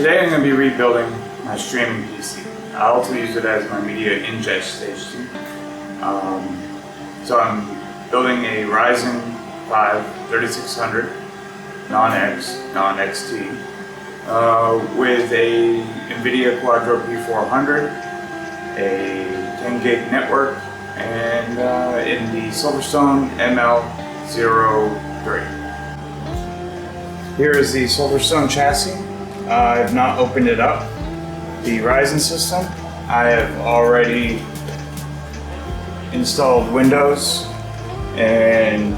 Today I'm going to be rebuilding my streaming PC. I also use it as my media ingest station. So I'm building a Ryzen 5 3600 non-X, non-XT with a NVIDIA Quadro P400, a 10 gig network, and in the Silverstone ML03. Here is the Silverstone chassis. I have not opened it up. The Ryzen system, I have already installed Windows and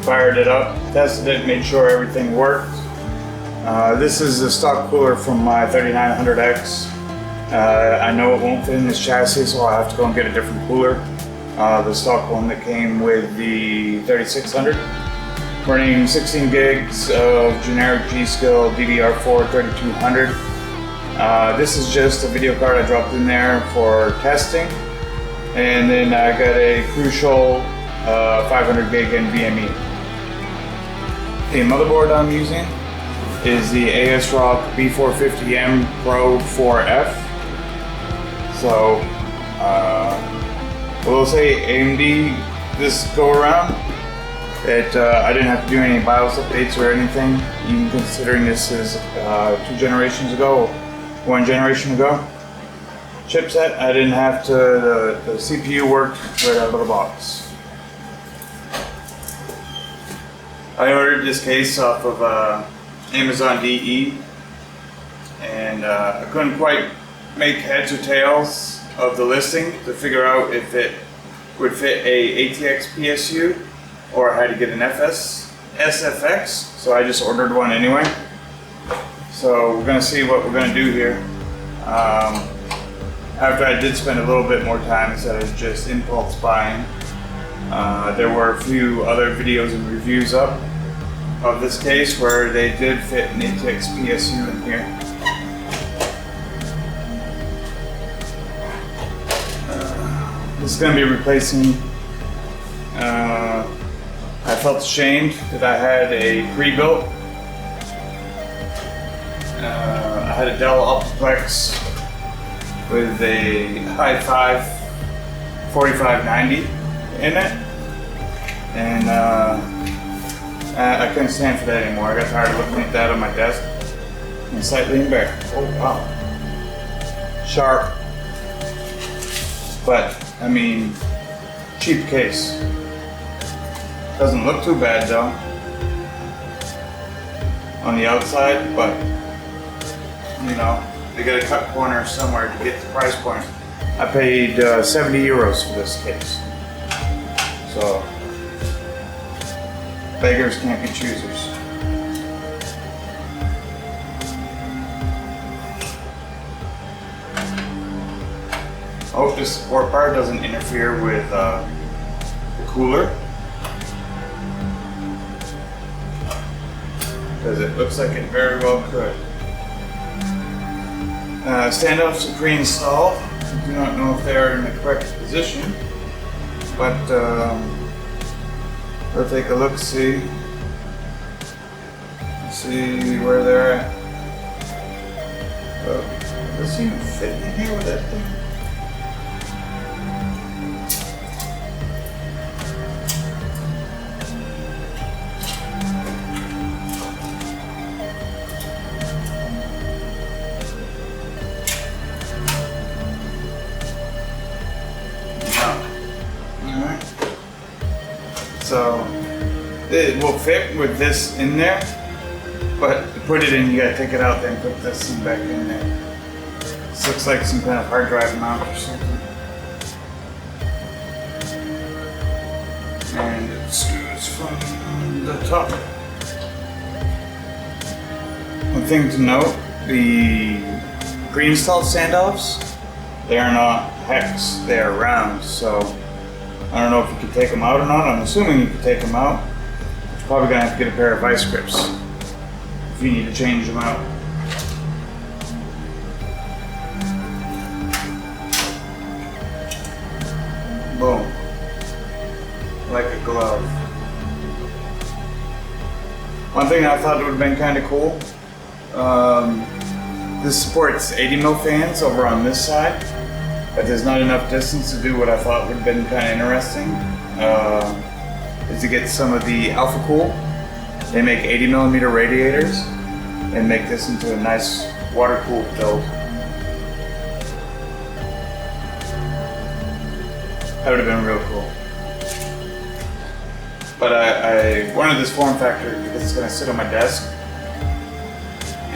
fired it up, tested it, made sure everything worked. This is the stock cooler from my 3900X. I know it won't fit in this chassis, so I'll have to go and get a different cooler. The stock one that came with the 3600. Running 16 gigs of generic Gskil DDR4 3200. This is just a video card I dropped in there for testing. And then I got a crucial 500 gig NVME. The motherboard I'm using is the Asrock B450 Pro 4F. So, we'll say AMD this go around. I didn't have to do any BIOS updates or anything, even considering this is 2 generations ago, 1 generation ago. Chipset, I didn't have to, the CPU worked right out of the box. I ordered this case off of Amazon DE, and I couldn't quite make heads or tails of the listing to figure out if it would fit a ATX PSU or I had to get an SFX, so I just ordered one anyway. So we're gonna see what we're gonna do here. After I did spend a little bit more time instead of just impulse buying, there were a few other videos and reviews up of this case where they did fit an ATX PSU in here. This is going to be replacing, I felt ashamed that I had a pre-built. I had a Dell Optiplex with a i5 4590 in it, and I couldn't stand for that anymore. I got tired of looking at that on my desk and slightly embarrassed. Oh wow, sharp, but I mean, cheap case. Doesn't look too bad though on the outside, but you know, they gotta cut corners somewhere to get the price point. I paid 70 euros for this case. So, beggars can't be choosers. I hope this support bar doesn't interfere with the cooler, because it looks like it very well could. Standoffs are pre-installed. I do not know if they are in the correct position, but we'll take a look, see where they're at. Does it even fit in here with that thing? So it will fit with this in there, but to put it in, you gotta take it out, then put this thing back in there. This looks like some kind of hard drive mount or something. And it screws from the top. One thing to note, the pre-installed standoffs, they are not hex, they are round, so I don't know if you can take them out or not. I'm assuming you can take them out. You're probably gonna have to get a pair of vice grips if you need to change them out. Boom. Like a glove. One thing I thought would have been kind of cool, This supports 80mm fans over on this side, but there's not enough distance to do what I thought would have been kind of interesting, is to get some of the Alpha Cool. They make 80mm radiators and make this into a nice water-cooled build. That would have been real cool. But I wanted this form factor because it's going to sit on my desk.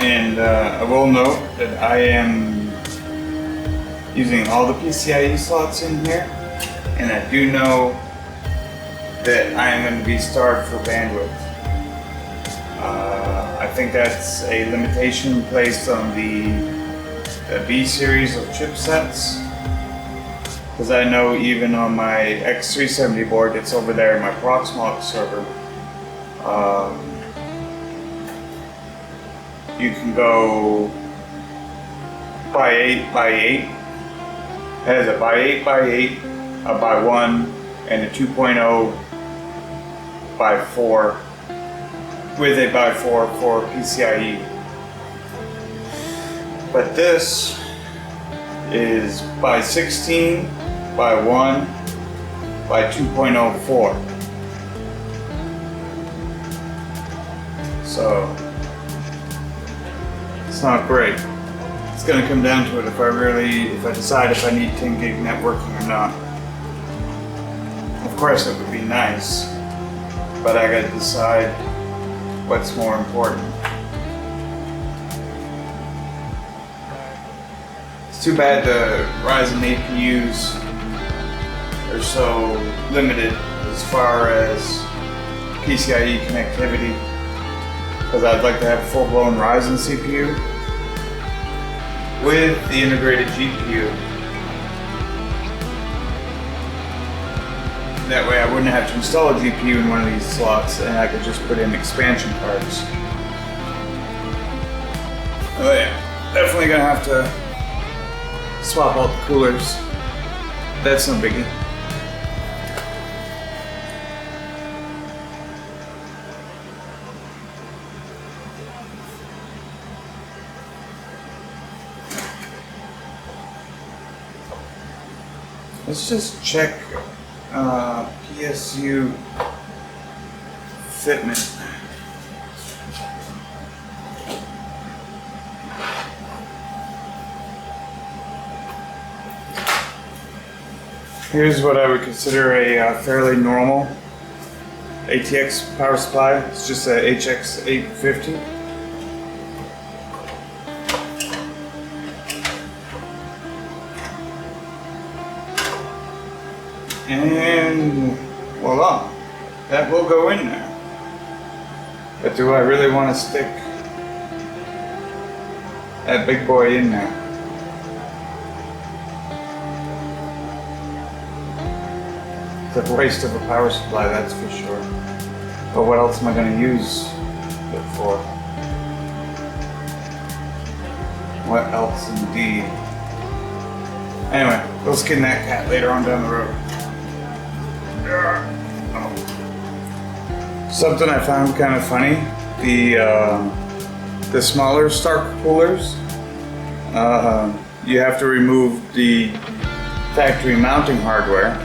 And I will note that I am using all the PCIe slots in here. And I do know that I am going to be starved for bandwidth. I think that's a limitation placed on the B series of chipsets. Because I know even on my X370 board, it's over there in my Proxmox server. You can go by 8x8. It has a by 8x8, a by 1, and a 2.0 by 4 with a by 4 for PCIe. But this is by 16, by 1, by 2.04. So it's not great. It's going to come down to it if I decide if I need 10 gig networking or not. Of course it would be nice, but I got to decide what's more important. It's too bad the Ryzen APUs are so limited as far as PCIe connectivity, because I'd like to have a full-blown Ryzen CPU with the integrated GPU. That way I wouldn't have to install a GPU in one of these slots and I could just put in expansion cards. Oh yeah, definitely gonna have to swap out the coolers. That's no biggie. Let's just check PSU Fitment. Here's what I would consider a fairly normal ATX power supply. It's just a HX 850. And voila, that will go in there. But do I really want to stick that big boy in there? It's a waste of a power supply, that's for sure. But what else am I going to use it for? What else indeed? Anyway, we'll skin that cat later on down the road. Something I found kind of funny, the smaller Stark coolers, you have to remove the factory mounting hardware,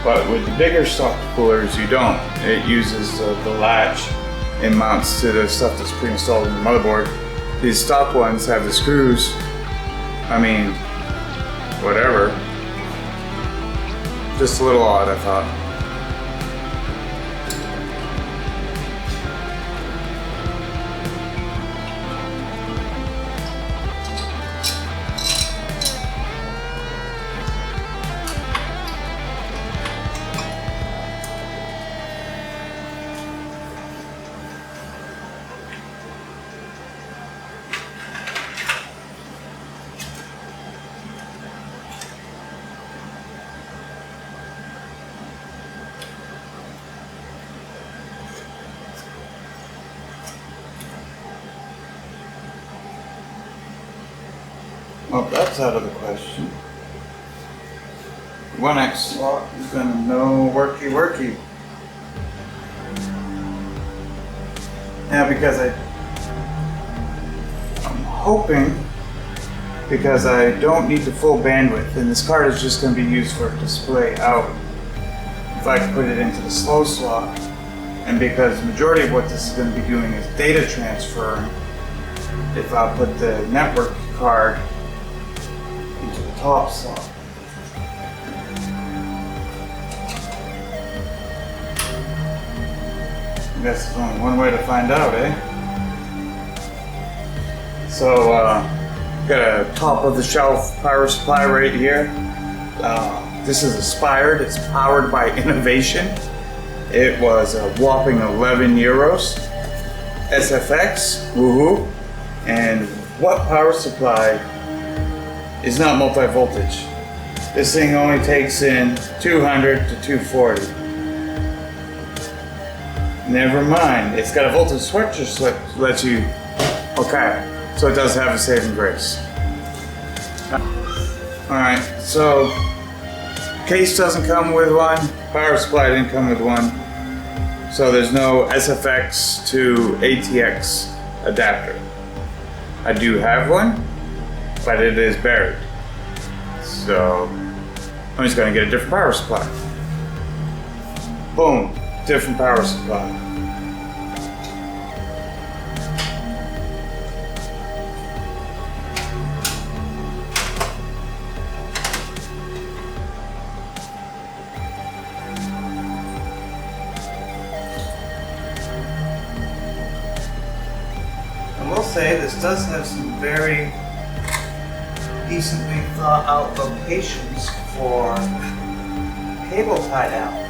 but with the bigger stock coolers you don't. It uses the latch and mounts to the stuff that's pre-installed in the motherboard. These stock ones have the screws. I mean, whatever. Just a little odd, I thought. Well, that's out of the question. 1X slot is gonna no worky. Now because I'm hoping, because I don't need the full bandwidth, and this card is just going to be used for display out, if I can put it into the slow slot, and because the majority of what this is going to be doing is data transfer, if I put the network card into the top slot. I guess there's only one way to find out, eh? So, got a top of the shelf power supply right here. This is Aspired, it's powered by Innovation. It was a whopping 11 euros. SFX, woohoo. And what power supply is not multi-voltage? This thing only takes in 200 to 240. Never mind, it's got a voltage switcher, so lets you, okay, so it does have a saving grace. Alright, so case doesn't come with one, power supply didn't come with one, so there's no SFX to ATX adapter. I do have one, but it is buried. So I'm just gonna get a different power supply. Boom, different power supply. I will say this does have some very decently thought out locations for cable tie down.